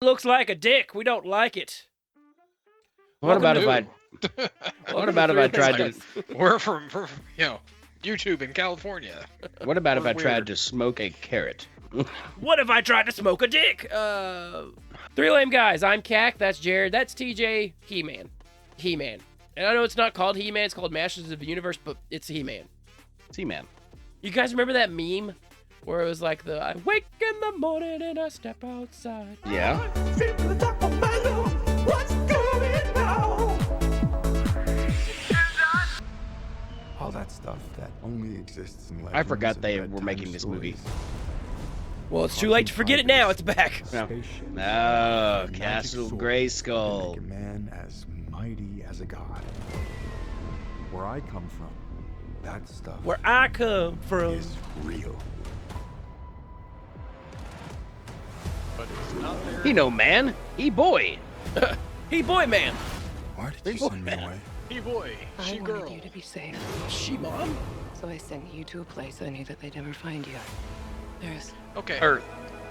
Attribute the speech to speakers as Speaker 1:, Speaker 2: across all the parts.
Speaker 1: Looks like a dick. We don't like it.
Speaker 2: What about if
Speaker 3: Welcome
Speaker 2: I? What about if I tried to?
Speaker 3: We're from YouTube in California.
Speaker 2: What about if
Speaker 3: We're
Speaker 2: I tried
Speaker 3: weird.
Speaker 2: to smoke a carrot?
Speaker 1: What if I tried to smoke a dick? Three lame guys. I'm Cac. That's Jared. That's TJ. He-Man. He-Man. And I know it's not called He-Man. It's called Masters of the Universe, but it's He-Man.
Speaker 2: He-Man.
Speaker 1: You guys remember that meme where it was like I wake in the morning and I step outside.
Speaker 2: Yeah.
Speaker 4: All that stuff that only exists in legends.
Speaker 2: I forgot
Speaker 4: and
Speaker 2: they were
Speaker 4: bedtime
Speaker 2: making this movie.
Speaker 4: stories.
Speaker 1: Well, it's too late to forget it now. It's back.
Speaker 2: No.
Speaker 4: Spaceship,
Speaker 2: Oh,
Speaker 4: magic
Speaker 2: Castle
Speaker 4: sword
Speaker 2: Grayskull.
Speaker 4: can make a man as mighty as a god. Where I come from, that stuff
Speaker 1: Where I come from.
Speaker 4: is real.
Speaker 3: But it's not there.
Speaker 2: He no man. He boy.
Speaker 1: He boy man.
Speaker 4: Why did you send me away?
Speaker 3: Hey boy,
Speaker 5: I
Speaker 3: she
Speaker 5: wanted
Speaker 3: girl.
Speaker 5: you to be safe,
Speaker 1: She mom.
Speaker 5: so I sent you to a place I knew that they'd never find you. There's
Speaker 3: Okay.
Speaker 2: Earth.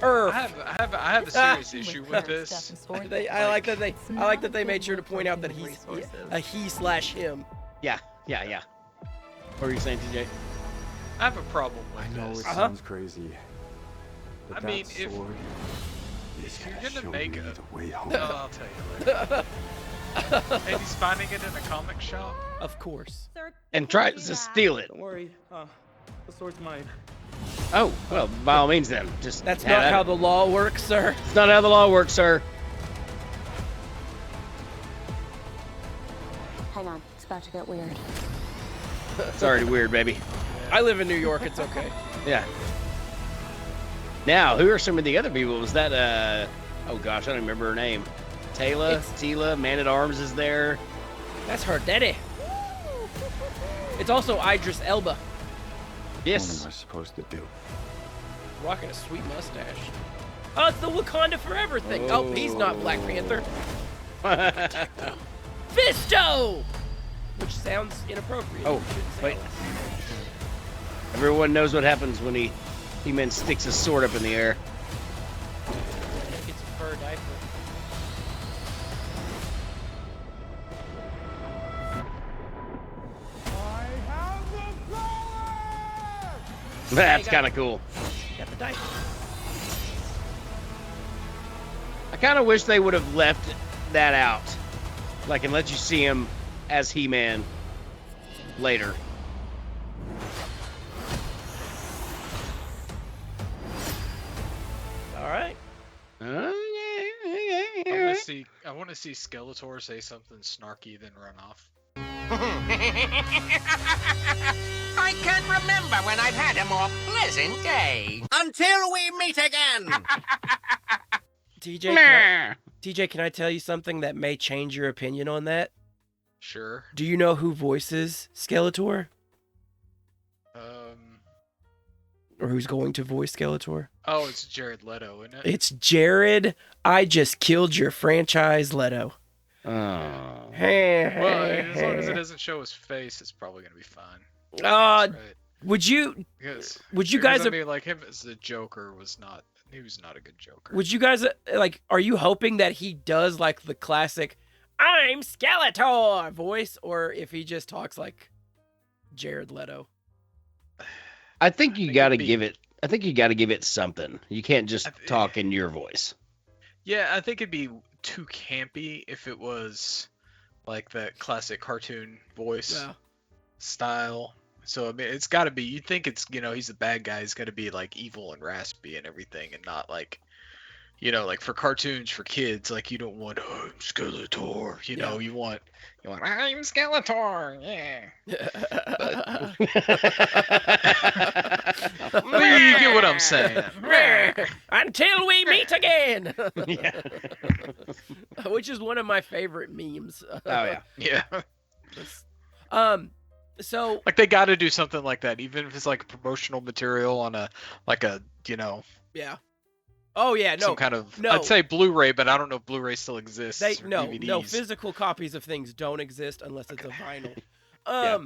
Speaker 1: Earth.
Speaker 3: I have a serious issue with this.
Speaker 1: I like that they made sure to point out that he's a he/him.
Speaker 2: Yeah. What were you saying, TJ?
Speaker 3: I have a problem with
Speaker 4: I know
Speaker 3: this.
Speaker 4: it sounds crazy, but
Speaker 3: I
Speaker 4: that
Speaker 3: mean, if-
Speaker 4: sword is
Speaker 3: if you're
Speaker 4: gonna
Speaker 3: gonna
Speaker 4: show
Speaker 3: make
Speaker 4: me
Speaker 3: a-
Speaker 4: the way home.
Speaker 3: No, I'll tell you later. And he's finding it in a comic shop.
Speaker 1: Of course.
Speaker 2: And tries to steal it.
Speaker 6: Don't worry, the sword's mine.
Speaker 2: Oh, well, by all means then. Just
Speaker 1: That's
Speaker 2: have
Speaker 1: not
Speaker 2: at
Speaker 1: how
Speaker 2: it.
Speaker 1: the law works, sir.
Speaker 2: It's not how the law works, sir.
Speaker 7: Hang on, it's about to get weird.
Speaker 2: It's already weird, baby.
Speaker 1: I live in New York. It's okay.
Speaker 2: Yeah. Now, who are some of the other people? Was that oh gosh, I don't remember her name. Teela, Man at Arms is there.
Speaker 1: That's her daddy. It's also Idris Elba,
Speaker 4: What
Speaker 2: Yes.
Speaker 4: am I supposed to do?
Speaker 1: rocking a sweet mustache. Oh, it's the Wakanda Forever thing. Oh, he's not Black Panther. Fisto! Which sounds inappropriate.
Speaker 2: Oh,
Speaker 1: You shouldn't say
Speaker 2: wait.
Speaker 1: that.
Speaker 2: Everyone knows what happens when He-Man sticks his sword up in the air.
Speaker 1: It's a fur diaper.
Speaker 2: That's
Speaker 1: got
Speaker 2: kind of cool.
Speaker 1: Got the diaper.
Speaker 2: I kind of wish they would have left that out, like, and let you see him as He-Man later.
Speaker 1: All right.
Speaker 3: I want to see Skeletor say something snarky, then run off.
Speaker 8: I can't remember when I've had a more pleasant day. Until we meet again.
Speaker 1: TJ, can I tell you something that may change your opinion on that?
Speaker 3: Sure.
Speaker 1: Do you know who voices Skeletor? Or who's going to voice Skeletor?
Speaker 3: Oh, it's Jared Leto, isn't it?
Speaker 1: It's Jared. I just killed your franchise, Leto.
Speaker 2: Oh.
Speaker 3: Well, as long as it doesn't show his face, it's probably gonna be fine. That's right.
Speaker 1: Would you
Speaker 3: Because,
Speaker 1: guys
Speaker 3: I mean, like him as the Joker was not. He was not a good Joker.
Speaker 1: would you guys like? Are you hoping that he does like the classic "I'm Skeletor" voice, or if he just talks like Jared Leto?
Speaker 2: I think you
Speaker 3: think
Speaker 2: got to
Speaker 3: it'd be-
Speaker 2: give it. I think you got to give it something. You can't just talk in your voice.
Speaker 3: Yeah, I think it'd be too campy if it was like that classic cartoon voice style. So I mean, it's got to be. You think it's he's the bad guy. He's got to be like evil and raspy and everything, and not like like for cartoons for kids. Like you don't want I'm Skeletor. You want I'm Skeletor. Yeah. You get what I'm saying.
Speaker 1: Until we meet again.
Speaker 2: Yeah.
Speaker 1: Which is one of my favorite memes.
Speaker 2: Oh yeah.
Speaker 3: Yeah.
Speaker 1: So
Speaker 3: Like they got to do something like that, even if it's like promotional material on a
Speaker 1: yeah. Oh yeah, no.
Speaker 3: some kind of
Speaker 1: no.
Speaker 3: I'd say Blu-ray, but I don't know if Blu-ray still exists. or
Speaker 1: No,
Speaker 3: DVDs.
Speaker 1: physical copies of things don't exist unless it's a vinyl.
Speaker 3: Yeah.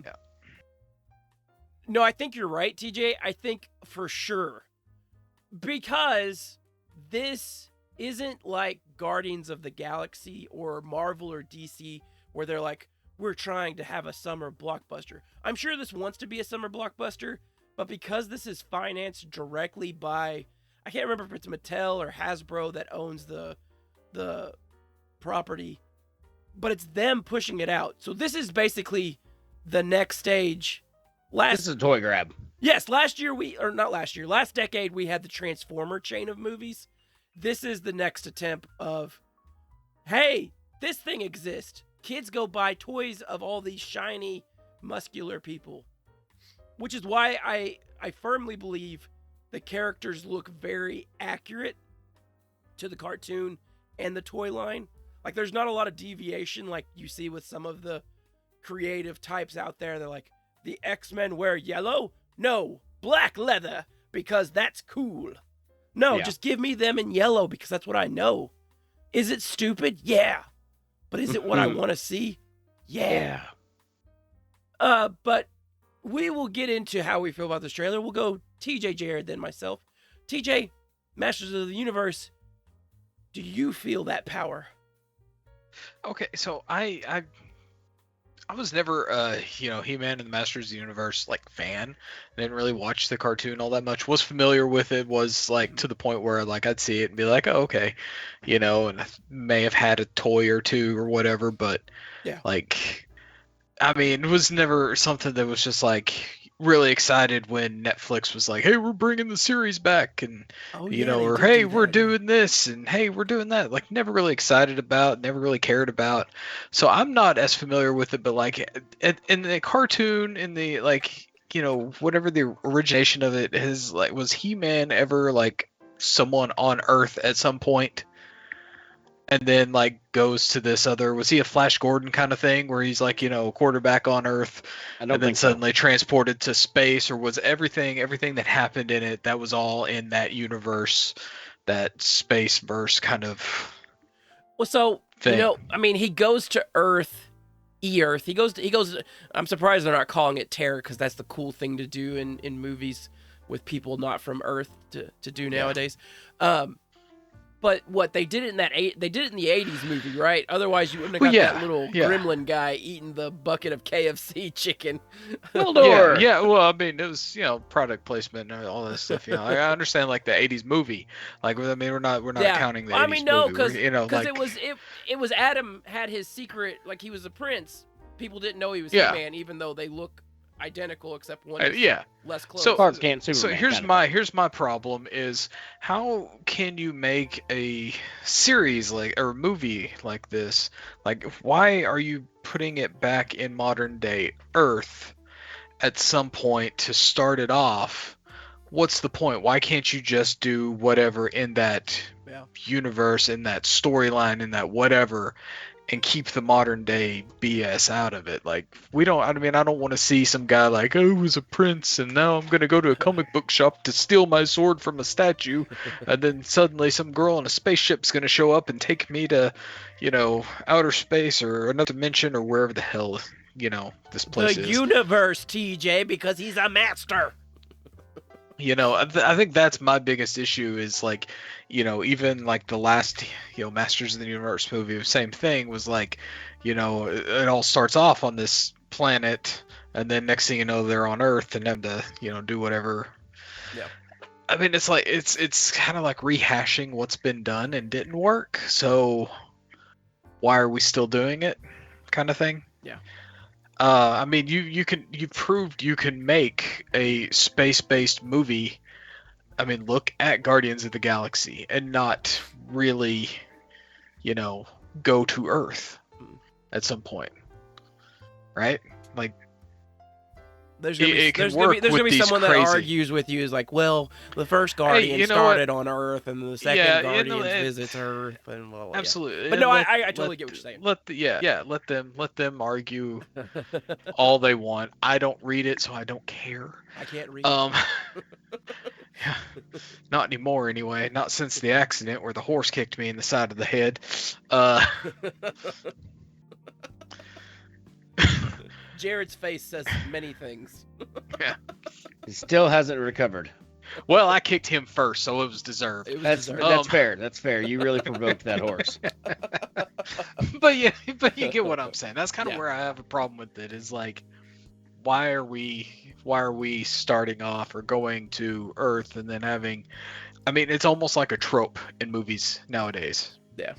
Speaker 1: No, I think you're right, TJ. I think for sure. Because this isn't like Guardians of the Galaxy or Marvel or DC, where they're like, we're trying to have a summer blockbuster. I'm sure this wants to be a summer blockbuster, but because this is financed directly by, I can't remember if it's Mattel or Hasbro that owns the property, but it's them pushing it out. So this is basically the next stage.
Speaker 2: This is a toy grab.
Speaker 1: Yes, last decade we had the Transformer chain of movies. This is the next attempt of, hey, this thing exists. Kids go buy toys of all these shiny, muscular people. Which is why I firmly believe the characters look very accurate to the cartoon and the toy line. Like, there's not a lot of deviation like you see with some of the creative types out there. They're like, the X-Men wear yellow? No, black leather, because that's cool. No, just give me them in yellow because that's what I know. Is it stupid? Yeah. But is it what I want to see? Yeah. But we will get into how we feel about this trailer. We'll go TJ, Jared, then myself. TJ, Masters of the Universe, do you feel that power?
Speaker 3: Okay, so I was never He-Man and the Masters of the Universe like fan. I didn't really watch the cartoon all that much. Was familiar with it, was like to the point where like I'd see it and be like, oh, okay, and I may have had a toy or two or whatever, but like, I mean, it was never something that was just like really excited when Netflix was like, hey, we're bringing the series back, and or hey, we're doing this, and hey, we're doing that. Like, never really excited about, never really cared about. So I'm not as familiar with it, but like in the cartoon, in the like, whatever the origination of it is, like, was He-Man ever like someone on Earth at some point? And then like goes to this other, was he a Flash Gordon kind of thing where he's like, quarterback on Earth and then suddenly transported to space? Or was everything that happened in it, that was all in that universe, that space verse kind of thing?
Speaker 1: I mean, he goes to Earth, E-Earth. He goes, I'm surprised they're not calling it Terra, because that's the cool thing to do in movies with people not from Earth to do nowadays. But what they did it in they did it in the 80s movie, right? Otherwise, you wouldn't have got that little gremlin guy eating the bucket of KFC chicken.
Speaker 3: Yeah. Well, I mean, it was product placement and all that stuff. I understand like the 80s movie. Like, I mean, we're not counting the 80s movie.
Speaker 1: No, because it was Adam had his secret, like he was a prince. People didn't know he was He-Man, even though they look identical, except one is less close.
Speaker 3: So Clark Kent, Superman. So here's my problem is, how can you make a series like, or a movie like this? Like, why are you putting it back in modern day Earth at some point to start it off? What's the point? Why can't you just do whatever in that universe, in that storyline, in that whatever, and keep the modern day BS out of it? Like, I don't want to see some guy like, oh, I was a prince and now I'm going to go to a comic book shop to steal my sword from a statue, and then suddenly some girl in a spaceship's going to show up and take me to, outer space or another dimension or wherever the hell, this place is.
Speaker 1: The universe, TJ, because he's a master.
Speaker 3: I think that's my biggest issue is like, even like the last, Masters of the Universe movie, same thing, was like, it all starts off on this planet, and then next thing you know, they're on Earth and them to, do whatever. Yeah. I mean, it's like, it's kind of like rehashing what's been done and didn't work. So why are we still doing it, kind of thing?
Speaker 1: Yeah.
Speaker 3: I mean, you've proved you can make a space-based movie. I mean, look at Guardians of the Galaxy and not really, go to Earth at some point, right? Like,
Speaker 1: there's gonna be someone that argues with you, is like, well, the first Guardian started on Earth, and the second Guardian visits Earth, and blah, blah,
Speaker 3: absolutely.
Speaker 1: Yeah. But no, I totally get what you're saying.
Speaker 3: Let them argue all they want. I don't read it, so I don't care.
Speaker 1: I can't read.
Speaker 3: Yeah, not anymore anyway. Not since the accident where the horse kicked me in the side of the head.
Speaker 1: Jared's face says many things.
Speaker 2: He still hasn't recovered.
Speaker 3: Well, I kicked him first, so it was deserved.
Speaker 1: It was
Speaker 2: That's
Speaker 1: deserved.
Speaker 2: fair. That's fair. You really provoked that horse.
Speaker 3: But you get what I'm saying. That's kind of
Speaker 1: Yeah.
Speaker 3: where I have a problem with it. Is like, why are we starting off or going to Earth and then having? I mean, it's almost like a trope in movies nowadays.
Speaker 1: Yeah.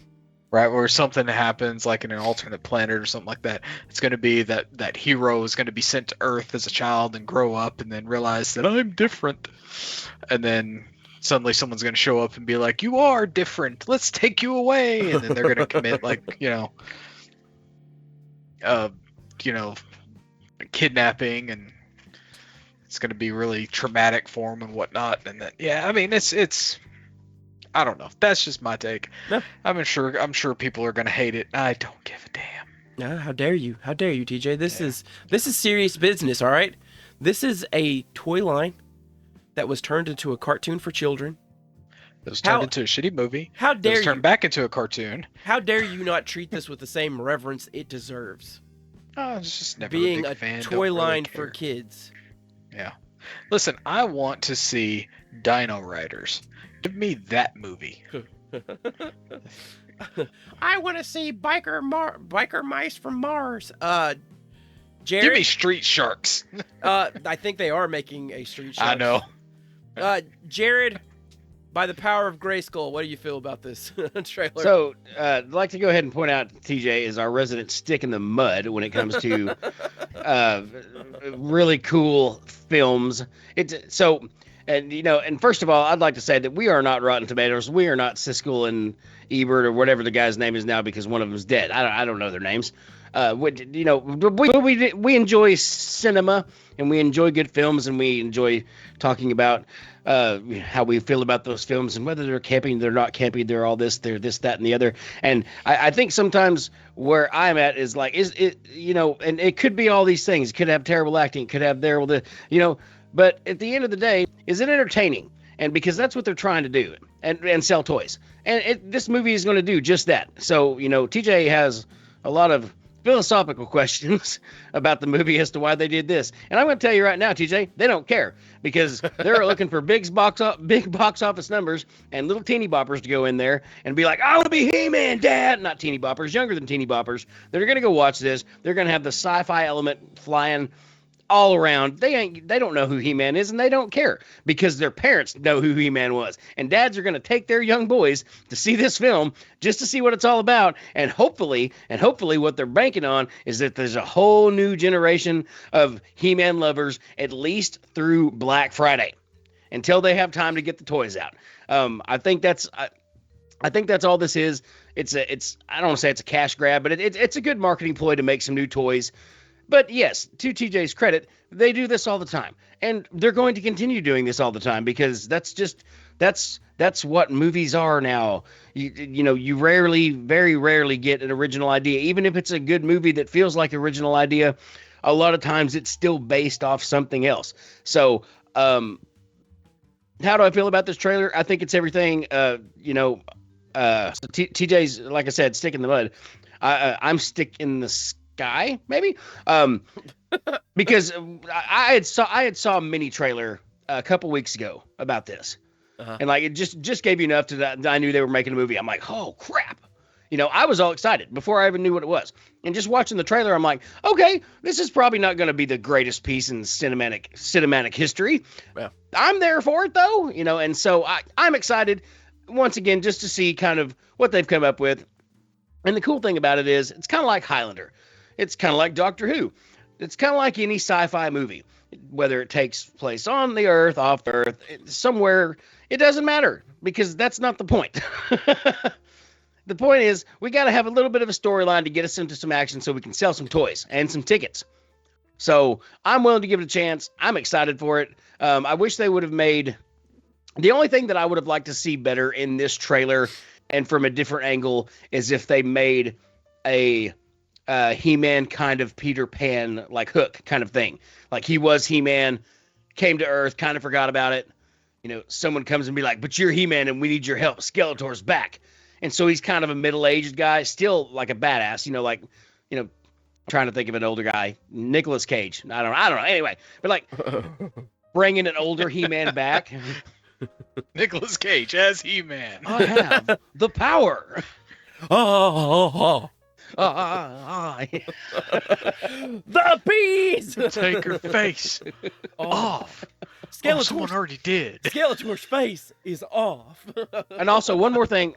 Speaker 3: Right, where something happens like in an alternate planet or something like that. It's going to be that hero is going to be sent to Earth as a child and grow up and then realize that I'm different. And then suddenly someone's going to show up and be like, "You are different. Let's take you away." And then they're going to commit like, kidnapping, and it's going to be really traumatic for them and whatnot. And then, yeah, I mean, it's I don't know. That's just my take.
Speaker 1: No.
Speaker 3: I'm sure people are gonna hate it. I don't give a damn.
Speaker 1: No, how dare you? How dare you, TJ? This is serious business, all right? This is a toy line that was turned into a cartoon for children.
Speaker 3: It was turned into a shitty movie.
Speaker 1: How
Speaker 3: It
Speaker 1: dare
Speaker 3: was turned
Speaker 1: you?
Speaker 3: back into a cartoon.
Speaker 1: How dare you not treat this with the same reverence it deserves?
Speaker 3: I was just never
Speaker 1: Being
Speaker 3: a
Speaker 1: a
Speaker 3: big fan.
Speaker 1: toy
Speaker 3: don't really
Speaker 1: line
Speaker 3: care.
Speaker 1: for kids.
Speaker 3: Yeah. Listen, I want to see Dino Riders. Give me that movie.
Speaker 1: I want to see biker mice from Mars.
Speaker 3: Give
Speaker 1: Jared,
Speaker 3: me Street Sharks.
Speaker 1: I think they are making a Street Sharks.
Speaker 3: I know.
Speaker 1: Jared, by the power of Grayskull, what do you feel about this trailer?
Speaker 2: So, I'd like to go ahead and point out TJ is our resident stick in the mud when it comes to really cool films. And first of all, I'd like to say that we are not Rotten Tomatoes. We are not Siskel and Ebert or whatever the guy's name is now because one of them's dead. I don't know their names. We enjoy cinema and we enjoy good films and we enjoy talking about how we feel about those films and whether they're campy, they're not campy, they're all this, they're this, that, and the other. And I think sometimes where I'm at is like, and it could be all these things. It could have terrible acting, it could have but at the end of the day, is it entertaining? And because that's what they're trying to do and sell toys. And this movie is going to do just that. So, TJ has a lot of philosophical questions about the movie as to why they did this. And I'm going to tell you right now, TJ, they don't care because they're looking for big box office numbers and little teeny boppers to go in there and be like, I want to be He-Man, Dad. Not teeny boppers, younger than teeny boppers. They're going to go watch this. They're going to have the sci-fi element flying all around. They don't know who He-Man is and they don't care because their parents know who He-Man was. And dads are going to take their young boys to see this film just to see what it's all about. And hopefully what they're banking on is that there's a whole new generation of He-Man lovers at least through Black Friday until they have time to get the toys out. I think that's all this is. I don't want to say it's a cash grab, but it's a good marketing ploy to make some new toys. But yes, to TJ's credit, they do this all the time. And they're going to continue doing this all the time because that's what movies are now. You very rarely get an original idea. Even if it's a good movie that feels like original idea, a lot of times it's still based off something else. So, how do I feel about this trailer? I think it's everything, TJ's, like I said, stick in the mud. I'm stick in the sky, maybe, because I had saw a mini trailer a couple weeks ago about this, and like it just gave you enough that I knew they were making a movie. I'm like, oh crap, I was all excited before I even knew what it was, and just watching the trailer, I'm like, okay, this is probably not going to be the greatest piece in cinematic history.
Speaker 1: Yeah.
Speaker 2: I'm there for it though, and so I'm excited once again just to see kind of what they've come up with. And the cool thing about it is it's kind of like Highlander. It's kind of like Doctor Who. It's kind of like any sci-fi movie, whether it takes place on the Earth, off the Earth, somewhere, it doesn't matter because that's not the point. The point is we got to have a little bit of a storyline to get us into some action so we can sell some toys and some tickets. So I'm willing to give it a chance. I'm excited for it. I wish they would have made the only thing that I would have liked to see better in this trailer and from a different angle is if they made a He-Man kind of Peter Pan, like Hook kind of thing. Like he was He-Man, came to Earth, kind of forgot about it. Someone comes and be like, but you're He-Man and we need your help. Skeletor's back. And so he's kind of a middle-aged guy, still like a badass, trying to think of an older guy. Nicholas Cage. I don't know. Anyway, but like, bringing an older He-Man back.
Speaker 3: Nicholas Cage as He-Man.
Speaker 2: I have the power.
Speaker 1: Oh, the bees.
Speaker 3: Take your face off. Someone already did.
Speaker 1: Skeletor's face is off.
Speaker 2: And also one more thing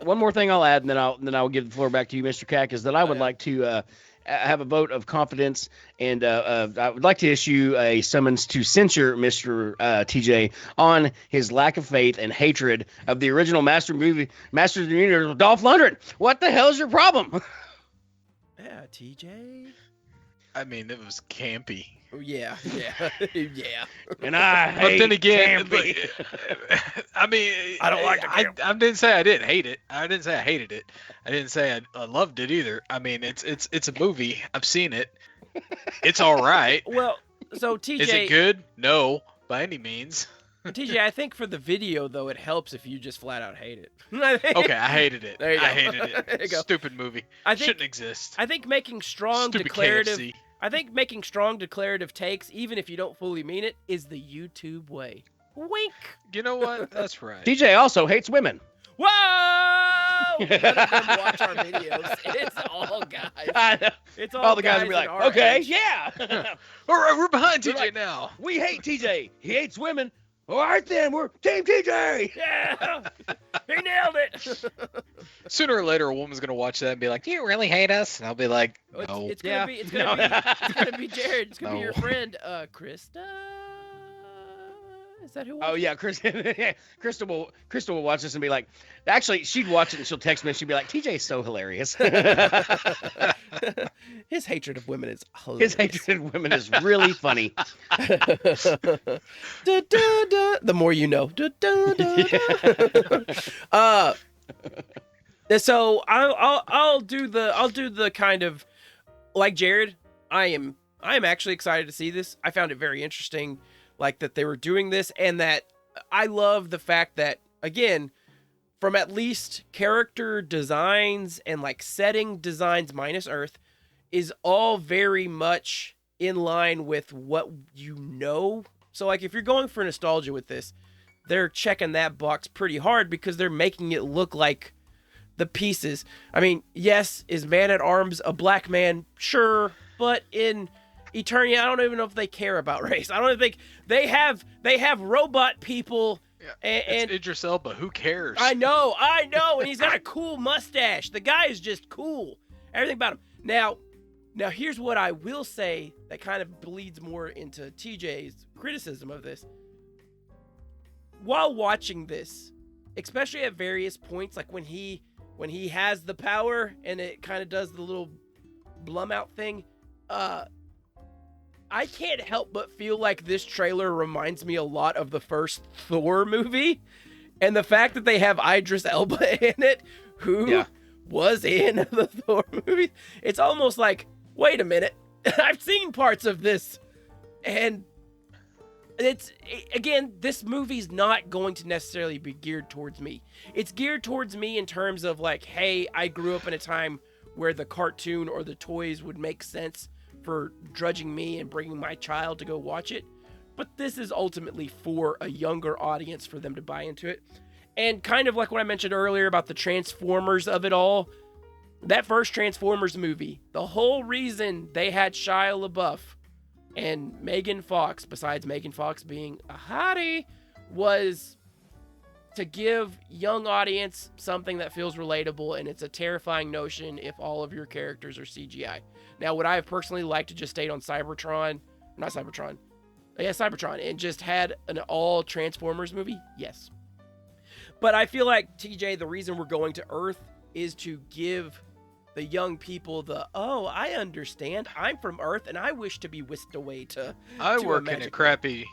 Speaker 2: I'll add, and then I'll give the floor back to you, Mr. Cack, is that I would like to have a vote of confidence, and I would like to issue a summons to censure Mr. TJ on his lack of faith and hatred of the original Masters of the Universe with Dolph Lundgren. What the hell is your problem?
Speaker 1: Yeah, TJ.
Speaker 3: I mean, it was campy.
Speaker 1: Oh, yeah.
Speaker 2: And I hate
Speaker 3: But then again,
Speaker 2: campy.
Speaker 3: I mean,
Speaker 1: I don't like the camp.
Speaker 3: I didn't say I didn't hate it. I didn't say I hated it. I didn't say I loved it either. I mean, it's a movie. I've seen it. It's all right.
Speaker 1: Well, so TJ.
Speaker 3: Is it good? No, by any means.
Speaker 1: TJ, I think for the video though, it helps if you just flat out hate it.
Speaker 3: Okay, I hated it.
Speaker 1: There you go.
Speaker 3: I hated
Speaker 1: There you
Speaker 3: it.
Speaker 1: go.
Speaker 3: Stupid movie. Shouldn't exist.
Speaker 1: I think making strong
Speaker 3: Stupid
Speaker 1: declarative.
Speaker 3: KFC.
Speaker 1: I think making strong declarative takes, even if you don't fully mean it, is the YouTube way. Wink.
Speaker 3: You know what? That's right.
Speaker 2: TJ also hates women.
Speaker 1: Whoa! None of them watch our videos. It's all guys.
Speaker 2: I know.
Speaker 1: It's
Speaker 2: All the guys will be
Speaker 1: in
Speaker 2: like,
Speaker 1: our
Speaker 2: okay,
Speaker 1: age.
Speaker 2: yeah.
Speaker 3: All right, we're behind
Speaker 2: They're
Speaker 3: TJ
Speaker 2: like,
Speaker 3: now.
Speaker 2: We hate TJ. He hates women. All right, then. We're Team TJ.
Speaker 1: Yeah, he nailed it.
Speaker 3: Sooner or later, a woman's gonna watch that and be like, "Do you really hate us?" And I'll be like, "No."
Speaker 1: It's
Speaker 2: Yeah.
Speaker 1: gonna be Jared. It's gonna be your
Speaker 3: No.
Speaker 1: friend, Krista. Is that who?
Speaker 2: Oh yeah, Crystal will watch this and be like, actually, she'd watch it and she'll text me and she'd be like, TJ's so hilarious.
Speaker 1: His hatred of women is hilarious.
Speaker 2: His hatred of women is really funny.
Speaker 1: The more you know. So I'll do the kind of like Jared. I am actually excited to see this. I found it very interesting, like that they were doing this, and that I love the fact that, again, from at least character designs and like setting designs minus Earth, is all very much in line with what you know. So like if you're going for nostalgia with this, they're checking that box pretty hard because they're making it look like the pieces. I mean, yes, is Man-at-Arms a black man? Sure, but in Eternia, I don't even know if they care about race. I don't even think they have robot people.
Speaker 3: Yeah,
Speaker 1: And
Speaker 3: it's Idris Elba. Who cares?
Speaker 1: I know, and he's got a cool mustache. The guy is just cool. Everything about him. Now here's what I will say that kind of bleeds more into TJ's criticism of this. While watching this, especially at various points, like when he has the power and it kind of does the little blum out thing, I can't help but feel like this trailer reminds me a lot of the first Thor movie, and the fact that they have Idris Elba in it, who was in the Thor movie. It's almost like, wait a minute, I've seen parts of this, and again, this movie's not going to necessarily be geared towards me. It's geared towards me in terms of like, hey, I grew up in a time where the cartoon or the toys would make sense for drudging me and bringing my child to go watch it. But this is ultimately for a younger audience for them to buy into it. And kind of like what I mentioned earlier about the Transformers of it all, that first Transformers movie, the whole reason they had Shia LaBeouf and Megan Fox, besides Megan Fox being a hottie, was to give young audience something that feels relatable, and it's a terrifying notion if all of your characters are CGI. Now, would I have personally liked to just stayed on Cybertron, and just had an all Transformers movie? Yes. But I feel like, TJ, the reason we're going to Earth is to give the young people I understand. I'm from Earth and I wish to be whisked away to
Speaker 3: I
Speaker 1: to
Speaker 3: work in a
Speaker 1: magic
Speaker 3: crappy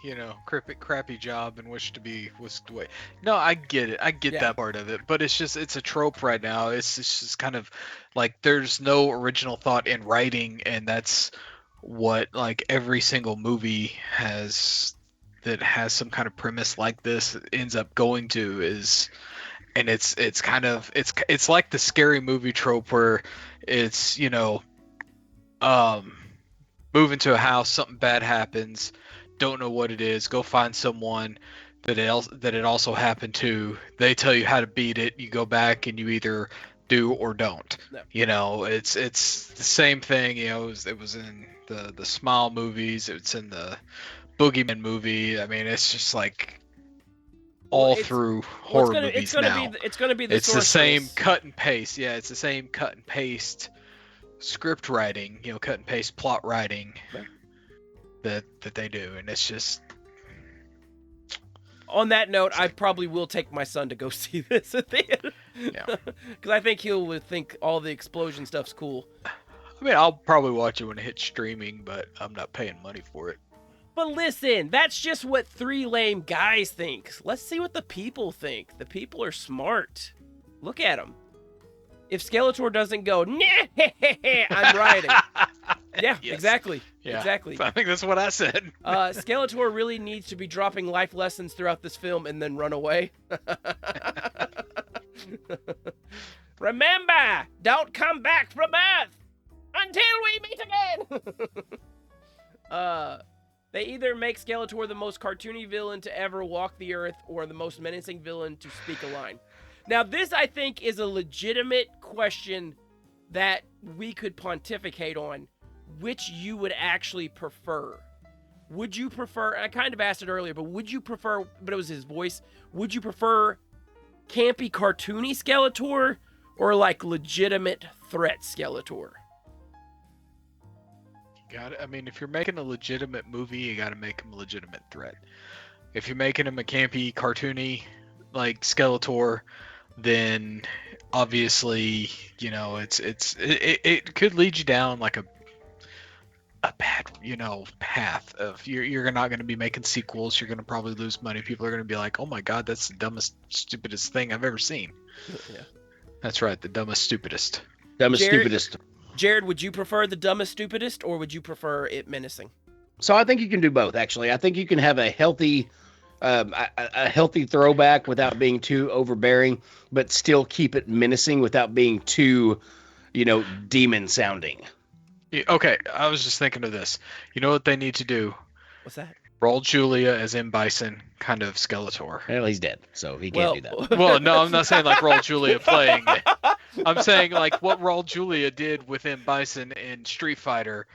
Speaker 3: job and wish to be whisked away. No, I get it. I get that part of it. But it's a trope right now. It's just kind of like there's no original thought in writing, and that's what like every single movie that has some kind of premise like this ends up going to is. And it's like the scary movie trope where it's, move into a house, something bad happens, don't know what it is, go find someone that it also happened to. They tell you how to beat it. You go back and you either do or don't.
Speaker 1: No.
Speaker 3: You know, it's the same thing. You know, it was in the Smile movies. It's in the Boogeyman movie. I mean, it's just like all through horror movies now.
Speaker 1: It's gonna be the
Speaker 3: It's the same cut and paste. Yeah, it's the same cut and paste script writing. You know, cut and paste plot writing that they do, and it's just.
Speaker 1: On that note, I probably will take my son to go see this at the end.
Speaker 3: Yeah.
Speaker 1: Because I think he'll think all the explosion stuff's cool.
Speaker 3: I mean, I'll probably watch it when it hits streaming, but I'm not paying money for it.
Speaker 1: But listen, that's just what 3 lame guys think. Let's see what the people think. The people are smart. Look at them. If Skeletor doesn't go, nah, I'm riding. Yeah,
Speaker 3: Yes.
Speaker 1: Exactly.
Speaker 3: Yeah.
Speaker 1: Exactly.
Speaker 3: I think that's what I said.
Speaker 1: Skeletor really needs to be dropping life lessons throughout this film and then run away. Remember, don't come back from Earth until we meet again. They either make Skeletor the most cartoony villain to ever walk the Earth or the most menacing villain to speak a line. Now, this, I think, is a legitimate question that we could pontificate on, which you would actually prefer. Would you prefer, I kind of asked it earlier, but would you prefer, but it was his voice, would you prefer campy, cartoony Skeletor or like legitimate threat Skeletor?
Speaker 3: I mean, if you're making a legitimate movie, you got to make him a legitimate threat. If you're making him a campy, cartoony, like Skeletor, then obviously, you know, it could lead you down like a bad, you know, path of you're not going to be making sequels. You're going to probably lose money. People are going to be like, oh my God, that's the dumbest, stupidest thing I've ever seen.
Speaker 1: Yeah.
Speaker 3: That's right. The dumbest, stupidest.
Speaker 2: Stupidest.
Speaker 1: Jared, would you prefer the dumbest, stupidest, or would you prefer it menacing?
Speaker 2: So I think you can do both, actually. I think you can have a healthy throwback without being too overbearing, but still keep it menacing without being too, you know, demon sounding.
Speaker 3: Okay, I was just thinking of this. You know what they need to do?
Speaker 1: What's that?
Speaker 3: Raul Julia as M. Bison, kind of Skeletor.
Speaker 2: Well, he's dead, so he can't do that.
Speaker 3: Well, no, I'm not saying like Raul Julia playing it. I'm saying like what Raul Julia did with M. Bison in Street Fighter.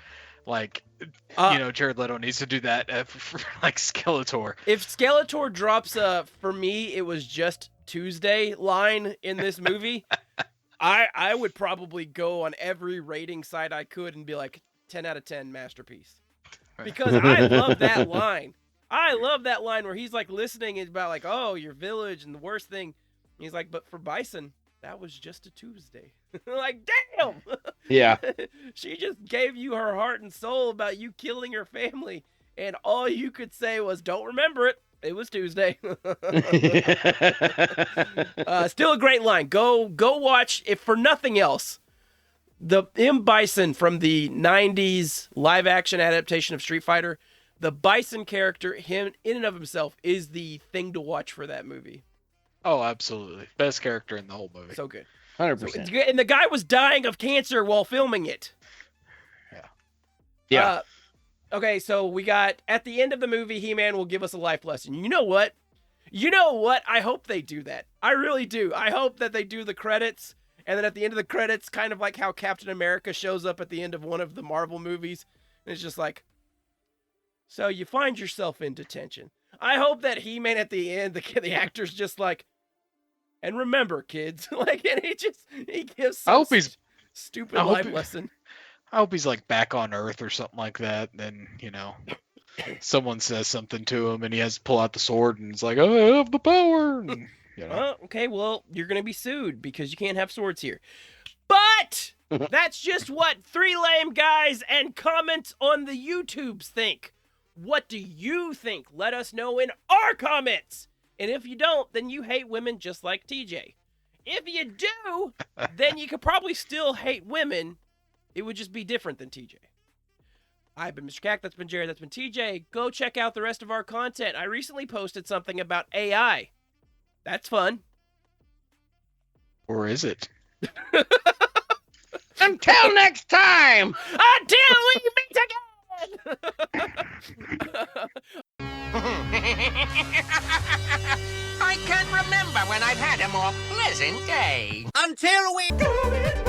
Speaker 3: Like, you know, Jared Leto needs to do that for like Skeletor.
Speaker 1: If Skeletor drops for me, it was just Tuesday line in this movie, I would probably go on every rating site I could and be like 10 out of 10 masterpiece. Because I love that line. I love that line where he's like listening about like, oh, your village and the worst thing. And he's like, but for Bison, that was just a Tuesday. Like, damn.
Speaker 2: Yeah.
Speaker 1: She just gave you her heart and soul about you killing her family. And all you could say was, don't remember it. It was Tuesday. Still a great line. Go watch, if for nothing else, the M. Bison from the 90s live action adaptation of Street Fighter. The Bison character, him in and of himself, is the thing to watch for that movie.
Speaker 3: Oh, absolutely. Best character in the whole movie.
Speaker 1: So good.
Speaker 2: 100%.
Speaker 1: And the guy was dying of cancer while filming it.
Speaker 2: Yeah.
Speaker 1: Okay, so we got, at the end of the movie, He-Man will give us a life lesson. You know what? I hope they do that. I really do. I hope that they do the credits, and then at the end of the credits, kind of like how Captain America shows up at the end of one of the Marvel movies, and it's just like, so you find yourself in detention. I hope that He-Man at the end, the actor's just like, and remember, kids, like, and he gives some stupid life lesson.
Speaker 3: I hope he's like back on Earth or something like that. Then, you know, someone says something to him and he has to pull out the sword and it's like, oh, I have the power. And, you know.
Speaker 1: Okay, well, you're going to be sued because you can't have swords here. But that's just what 3 lame guys and comments on the YouTubes think. What do you think? Let us know in our comments. And if you don't, then you hate women just like TJ. If you do, then you could probably still hate women. It would just be different than TJ. I've been Mr. Cack. That's been Jared. That's been TJ. Go check out the rest of our content. I recently posted something about AI. That's fun.
Speaker 3: Or is it?
Speaker 2: Until next time.
Speaker 1: Until we meet again.
Speaker 8: I can't remember when I've had a more pleasant day. Until we...